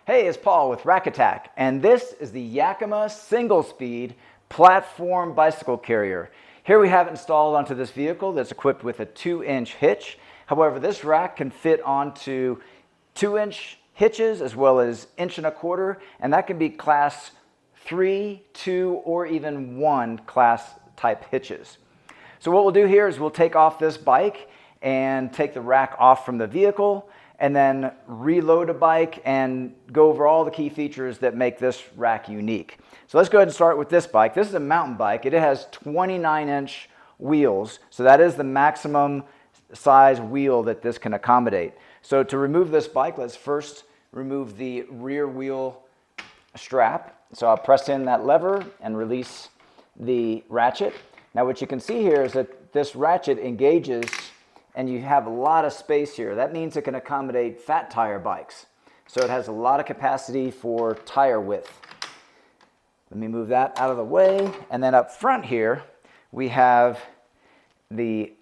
Hey, it's Paul with Rack Attack, and this is the Yakima Single Speed platform bicycle carrier. Here we have it installed onto this vehicle that's equipped with a 2-inch hitch. However, this rack can fit onto 2-inch hitches as well as 1.25 inch, and that can be class 3, 2, or even 1 class type hitches. So what we'll do here is we'll take off this bike and take the rack off from the vehicle, and then reload a bike and go over all the key features that make this rack unique. So let's go ahead and start with this bike. This is a mountain bike. It has 29-inch wheels, so that is the maximum size wheel that this can accommodate. So to remove this bike, let's first remove the rear wheel strap. So I'll press in that lever and release the ratchet. Now what you can see here is that this ratchet engages and you have a lot of space here. That means it can accommodate fat tire bikes. So it has a lot of capacity for tire width. Let me move that out of the way. And then up front here, we have the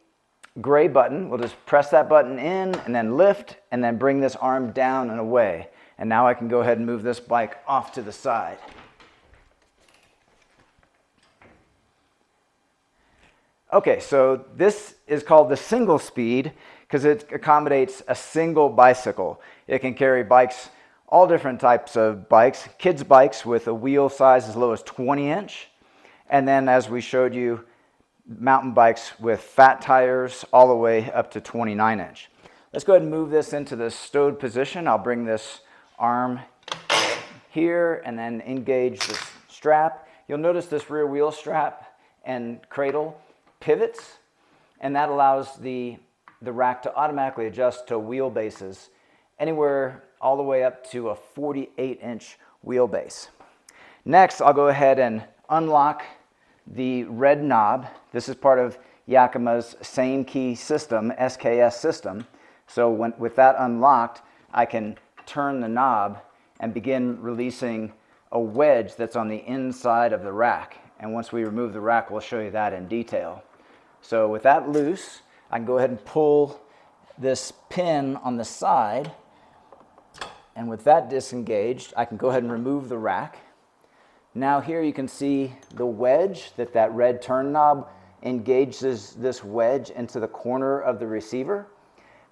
gray button. We'll just press that button in and then lift and then bring this arm down and away. And now I can go ahead and move this bike off to the side. Okay, so this is called the Single Speed because it accommodates a single bicycle. It can carry bikes, all different types of bikes, kids' bikes with a wheel size as low as 20-inch, and then as we showed you, mountain bikes with fat tires all the way up to 29-inch. Let's go ahead and move this into the stowed position. I'll bring this arm here and then engage this strap. You'll notice this rear wheel strap and cradle pivots, and that allows the rack to automatically adjust to wheelbases anywhere all the way up to a 48-inch wheelbase. Next, I'll go ahead and unlock the red knob. This is part of Yakima's same key system, SKS system. So with that unlocked, I can turn the knob and begin releasing a wedge that's on the inside of the rack. And once we remove the rack, we'll show you that in detail. So with that loose, I can go ahead and pull this pin on the side, and with that disengaged, I can go ahead and remove the rack. Now here you can see the wedge that red turn knob engages this wedge into the corner of the receiver.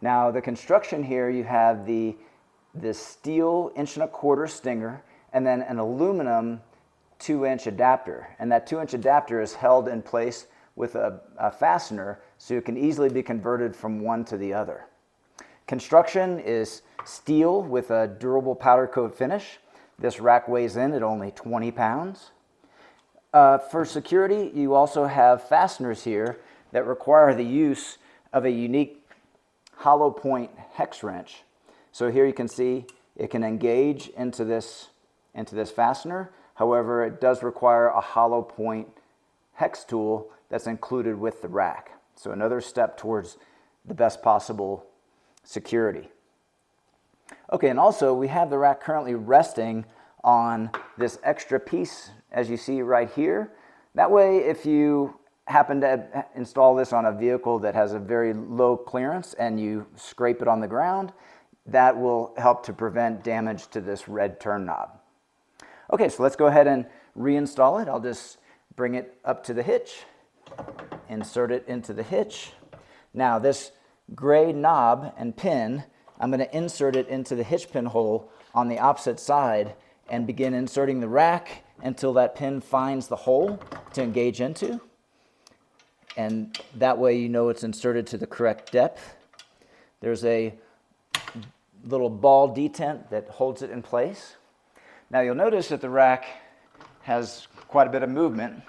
Now the construction here, you have this steel 1.25 inch stinger and then an aluminum 2-inch adapter, and that 2-inch adapter is held in place with a fastener so it can easily be converted from one to the other. Construction is steel with a durable powder coat finish. This rack weighs in at only 20 pounds. For security, you also have fasteners here that require the use of a unique hollow point hex wrench. So here you can see it can engage into this fastener. However, it does require a hollow point hex tool that's included with the rack. So another step towards the best possible security. Okay, and also we have the rack currently resting on this extra piece, as you see right here. That way, if you happen to install this on a vehicle that has a very low clearance and you scrape it on the ground, that will help to prevent damage to this red turn knob. Okay, so let's go ahead and reinstall it. I'll just bring it up to the hitch, insert it into the hitch. Now this gray knob and pin, I'm going to insert it into the hitch pin hole on the opposite side and begin inserting the rack until that pin finds the hole to engage into. And that way you know it's inserted to the correct depth. There's a little ball detent that holds it in place. Now you'll notice that the rack has quite a bit of movement,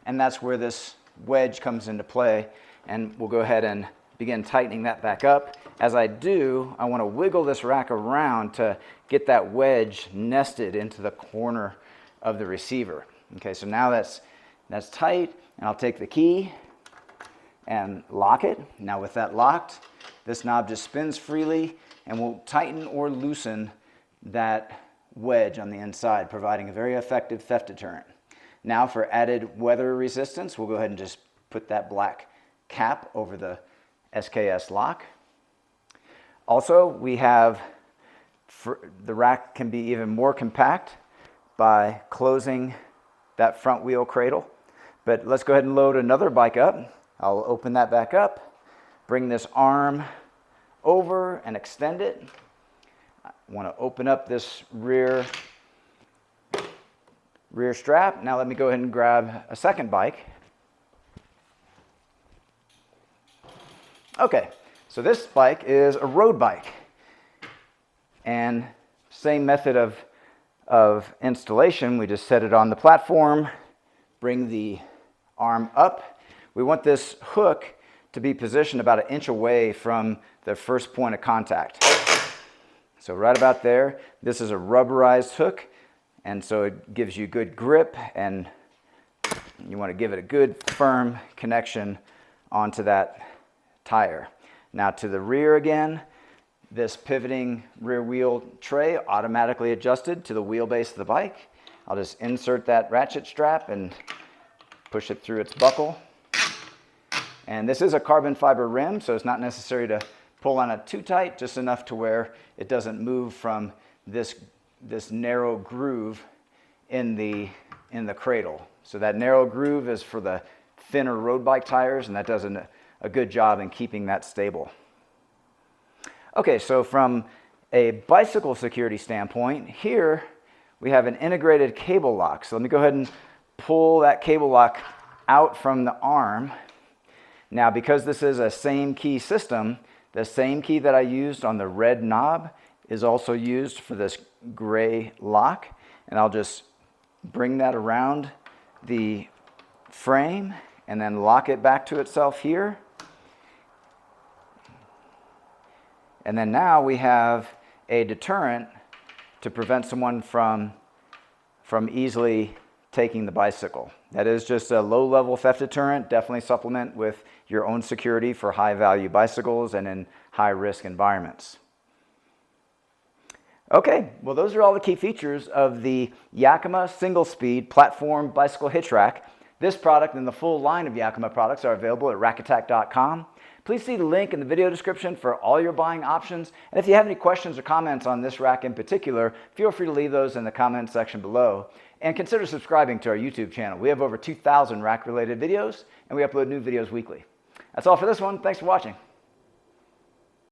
and that's where this wedge comes into play, and we'll go ahead and begin tightening that back up. As I do, I want to wiggle this rack around to get that wedge nested into the corner of the receiver. Okay, so now that's tight, and I'll take the key and lock it. Now with that locked, this knob just spins freely and will tighten or loosen that wedge on the inside, providing a very effective theft deterrent. Now for added weather resistance, we'll go ahead and just put that black cap over the SKS lock. Also, we have The rack can be even more compact by closing that front wheel cradle. But let's go ahead and load another bike up. I'll open that back up, bring this arm over and extend it. I want to open up this rear strap. Now let me go ahead and grab a second bike. Okay, so this bike is a road bike. And same method of installation, we just set it on the platform, bring the arm up. We want this hook to be positioned about 1 inch away from the first point of contact. So right about there, this is a rubberized hook, and so it gives you good grip, and you want to give it a good firm connection onto that tire. Now to the rear again, this pivoting rear wheel tray automatically adjusted to the wheelbase of the bike. I'll just insert that ratchet strap and push it through its buckle. And this is a carbon fiber rim, so it's not necessary to pull on it too tight, just enough to where it doesn't move from this narrow groove in the cradle. So that narrow groove is for the thinner road bike tires, and that does a good job in keeping that stable. Okay, so from a bicycle security standpoint, here we have an integrated cable lock. So let me go ahead and pull that cable lock out from the arm. Now, because this is a same key system, the same key that I used on the red knob is also used for this gray lock. And I'll just bring that around the frame and then lock it back to itself here. And then now we have a deterrent to prevent someone from easily taking the bicycle. That is just a low-level theft deterrent. Definitely supplement with your own security for high-value bicycles and in high-risk environments. Okay, well those are all the key features of the Yakima Single Speed Platform Bicycle Hitch Rack. This product and the full line of Yakima products are available at rackattack.com. Please see the link in the video description for all your buying options. And if you have any questions or comments on this rack in particular, feel free to leave those in the comment section below. And consider subscribing to our YouTube channel. We have over 2,000 rack-related videos, and we upload new videos weekly. That's all for this one. Thanks for watching.